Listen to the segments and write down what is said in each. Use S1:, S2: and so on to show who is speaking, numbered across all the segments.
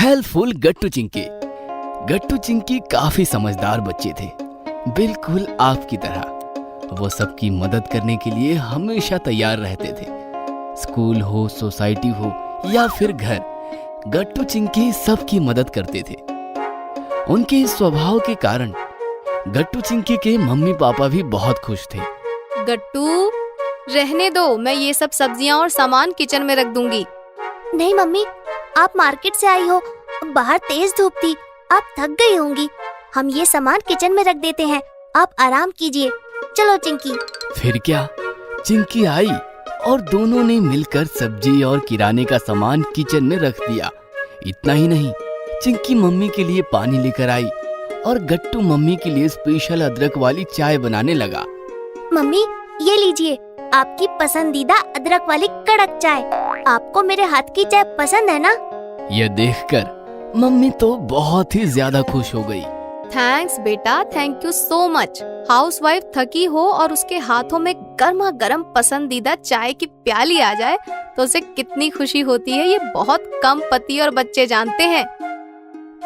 S1: Helpful गट्टू चिंकी। गट्टू चिंकी काफी समझदार बच्चे थे, बिल्कुल आपकी तरह। वो सबकी मदद करने के लिए हमेशा तैयार रहते थे। स्कूल हो, सोसाइटी हो या फिर घर, गट्टू चिंकी सबकी मदद करते थे। उनके इस स्वभाव के कारण गट्टू चिंकी के मम्मी पापा भी बहुत खुश थे।
S2: गट्टू, रहने दो, मैं ये सब सब्जियां और सामान किचन में रख दूंगी।
S3: नहीं मम्मी, आप मार्केट से आई हो, बाहर तेज धूप थी, आप थक गई होंगी। हम ये सामान किचन में रख देते हैं, आप आराम कीजिए। चलो चिंकी।
S1: फिर क्या, चिंकी आई और दोनों ने मिलकर सब्जी और किराने का सामान किचन में रख दिया। इतना ही नहीं, चिंकी मम्मी के लिए पानी लेकर आई और गट्टू मम्मी के लिए स्पेशल अदरक वाली चाय बनाने लगा।
S3: मम्मी, ये लीजिए आपकी पसंदीदा अदरक वाली कड़क चाय। आपको मेरे हाथ की चाय पसंद है ना?
S1: यह देखकर मम्मी तो बहुत ही ज्यादा खुश हो गई।
S2: थैंक्स बेटा, thank you so much. Housewife थकी हो और उसके हाथों में गर्मा गर्म पसंदीदा चाय की प्याली आ जाए तो उसे कितनी खुशी होती है, ये बहुत कम पति और बच्चे जानते हैं।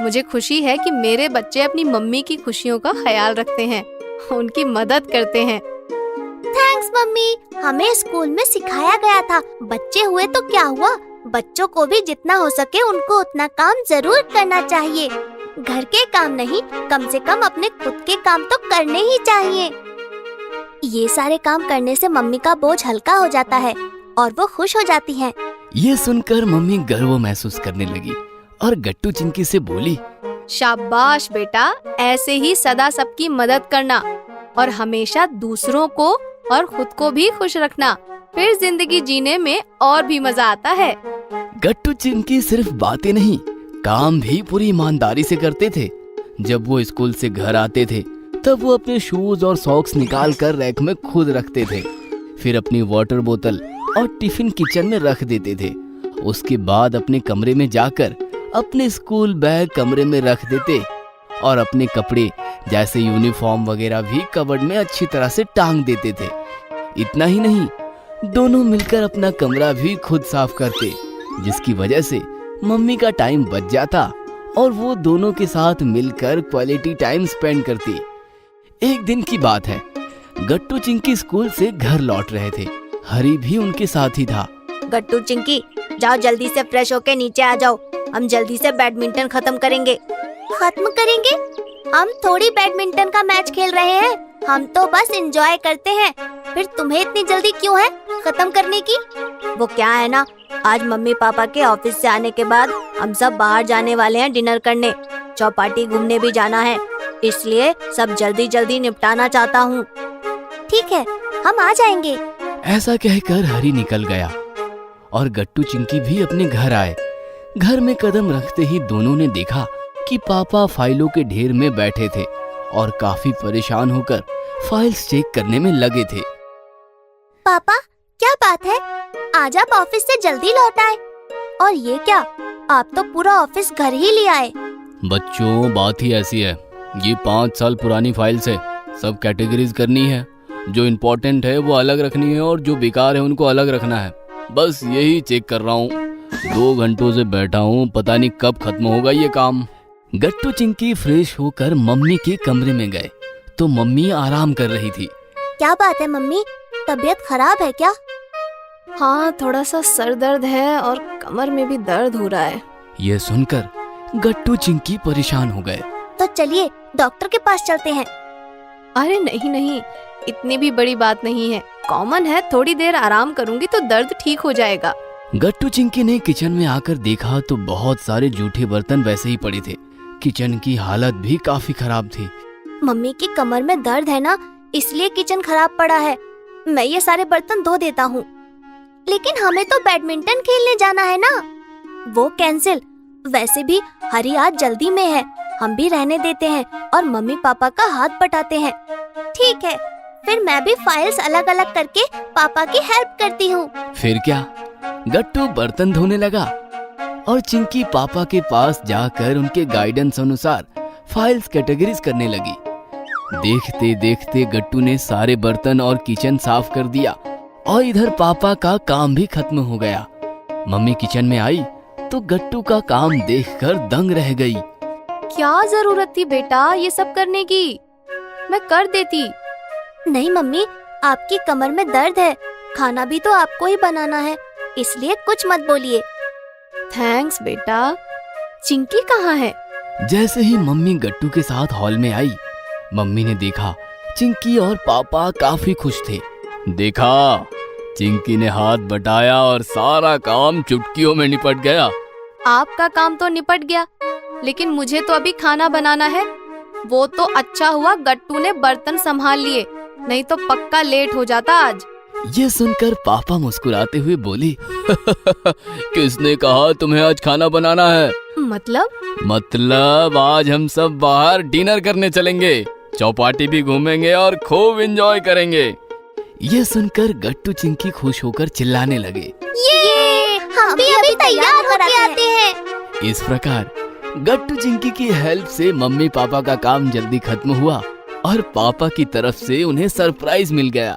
S2: मुझे खुशी है कि मेरे बच्चे अपनी मम्मी की खुशियों का ख्याल रखते हैं, उनकी मदद करते हैं।
S3: थैंक्स मम्मी, हमें स्कूल में सिखाया गया था, बच्चे हुए तो क्या हुआ, बच्चों को भी जितना हो सके उनको उतना काम जरूर करना चाहिए। घर के काम नहीं, कम से कम अपने खुद के काम तो करने ही चाहिए। ये सारे काम करने से मम्मी का बोझ हल्का हो जाता है और वो खुश हो जाती हैं।
S1: ये सुनकर मम्मी गर्व महसूस करने लगी और गट्टू चिंकी से बोली,
S2: शाबाश बेटा, ऐसे ही सदा सबकी मदद करना और हमेशा दूसरों को और खुद को भी खुश रखना, फिर जिंदगी जीने में और भी मजा आता है।
S1: गट्टू चिंकी सिर्फ बातें नहीं, काम भी पूरी ईमानदारी से करते थे। जब वो स्कूल से घर आते थे तब वो अपने शूज और सॉक्स निकाल कर रैक में खुद रखते थे। फिर अपनी वाटर बोतल और टिफिन किचन में रख देते थे। उसके बाद अपने कमरे में जाकर अपने स्कूल बैग कमरे में रख देते और अपने कपड़े जैसे यूनिफॉर्म वगैरह भी कबर्ड में अच्छी तरह से टांग देते थे। इतना ही नहीं, दोनों मिलकर अपना कमरा भी खुद साफ करते, जिसकी वजह से मम्मी का टाइम बच जाता और वो दोनों के साथ मिलकर क्वालिटी टाइम स्पेंड करती। एक दिन की बात है, गट्टू चिंकी स्कूल से घर लौट रहे थे। हरी भी उनके साथ ही था।
S3: गट्टू चिंकी, जाओ जल्दी से फ्रेश होके नीचे आ जाओ, हम जल्दी से बैडमिंटन खत्म करेंगे। खत्म करेंगे? हम थोड़ी बैडमिंटन का मैच खेल रहे हैं, हम तो बस एंजॉय करते हैं। फिर तुम्हें इतनी जल्दी क्यों है खत्म करने की? वो क्या है ना, आज मम्मी पापा के ऑफिस से आने के बाद हम सब बाहर जाने वाले हैं डिनर करने, चौपाटी घूमने भी जाना है, इसलिए सब जल्दी जल्दी निपटाना चाहता हूँ। ठीक है, हम आ जाएंगे।
S1: ऐसा कहकर हरी निकल गया और गट्टू चिंकी भी अपने घर आए। घर में कदम रखते ही दोनों ने देखा कि पापा फाइलों के ढेर में बैठे थे और काफी परेशान होकर फाइल्स चेक करने में लगे थे।
S3: पापा, क्या बात है, आज आप ऑफिस से जल्दी लौट आए। और ये क्या, आप तो पूरा ऑफिस घर ही ले आए।
S1: बच्चों, बात ही ऐसी है, ये 5 साल पुरानी फाइल्स है, सब कैटेगरीज करनी है। जो इम्पोर्टेंट है वो अलग रखनी है और जो बेकार है उनको अलग रखना है। बस यही चेक कर रहा हूँ, 2 घंटों से बैठा हूँ, पता नहीं कब खत्म होगा ये काम। गट्टू चिंकी फ्रेश होकर मम्मी के कमरे में गए तो मम्मी आराम कर रही थी।
S3: क्या बात है मम्मी, तबीयत खराब है क्या?
S2: हाँ, थोड़ा सा सर दर्द है और कमर में भी दर्द हो रहा है।
S1: ये सुनकर गट्टू चिंकी परेशान हो गए।
S3: तो चलिए डॉक्टर के पास चलते हैं।
S2: अरे नहीं नहीं, इतनी भी बड़ी बात नहीं है, कॉमन है, थोड़ी देर आराम करूंगी तो दर्द ठीक हो जाएगा।
S1: गट्टू चिंकी ने किचन में आकर देखा तो बहुत सारे जूठे बर्तन वैसे ही पड़े थे। किचन की हालत भी काफी खराब थी।
S3: मम्मी की कमर में दर्द है ना, इसलिए किचन खराब पड़ा है। मैं ये सारे बर्तन धो देता हूँ। लेकिन हमें तो बैडमिंटन खेलने जाना है ना। वो कैंसिल। वैसे भी हरी आज जल्दी में है, हम भी रहने देते हैं और मम्मी पापा का हाथ बटाते हैं। ठीक है, फिर मैं भी फाइल्स अलग अलग करके पापा की हेल्प करती हूँ।
S1: फिर क्या, गट्टू बर्तन धोने लगा और चिंकी पापा के पास जाकर उनके गाइडेंस अनुसार फाइल्स कैटेगरीज करने लगी। देखते देखते गट्टू ने सारे बर्तन और किचन साफ कर दिया और इधर पापा का काम भी खत्म हो गया। मम्मी किचन में आई तो गट्टू का काम देखकर दंग रह गई।
S2: क्या जरूरत थी बेटा ये सब करने की, मैं कर देती।
S3: नहीं मम्मी, आपकी कमर में दर्द है, खाना भी तो आपको ही बनाना है, इसलिए कुछ मत बोलिए।
S2: थैंक्स बेटा। चिंकी कहाँ है?
S1: जैसे ही मम्मी गट्टू के साथ हॉल में आई, मम्मी ने देखा चिंकी और पापा काफी खुश थे। देखा, चिंकी ने हाथ बटाया और सारा काम चुटकियों में निपट गया।
S2: आपका काम तो निपट गया, लेकिन मुझे तो अभी खाना बनाना है। वो तो अच्छा हुआ गट्टू ने बर्तन संभाल लिए, नहीं तो पक्का लेट हो जाता आज।
S1: ये सुनकर पापा मुस्कुराते हुए बोली, किसने कहा तुम्हें आज खाना बनाना है? मतलब आज हम सब बाहर डिनर करने चलेंगे, चौपाटी भी घूमेंगे और खूब एंजॉय करेंगे। ये सुनकर गट्टू चिंकी खुश होकर चिल्लाने लगे,
S3: ये हम भी अभी तैयार होके आते हैं।
S1: इस प्रकार गट्टू चिंकी की हेल्प से मम्मी पापा का काम जल्दी खत्म हुआ और पापा की तरफ से उन्हें सरप्राइज मिल गया।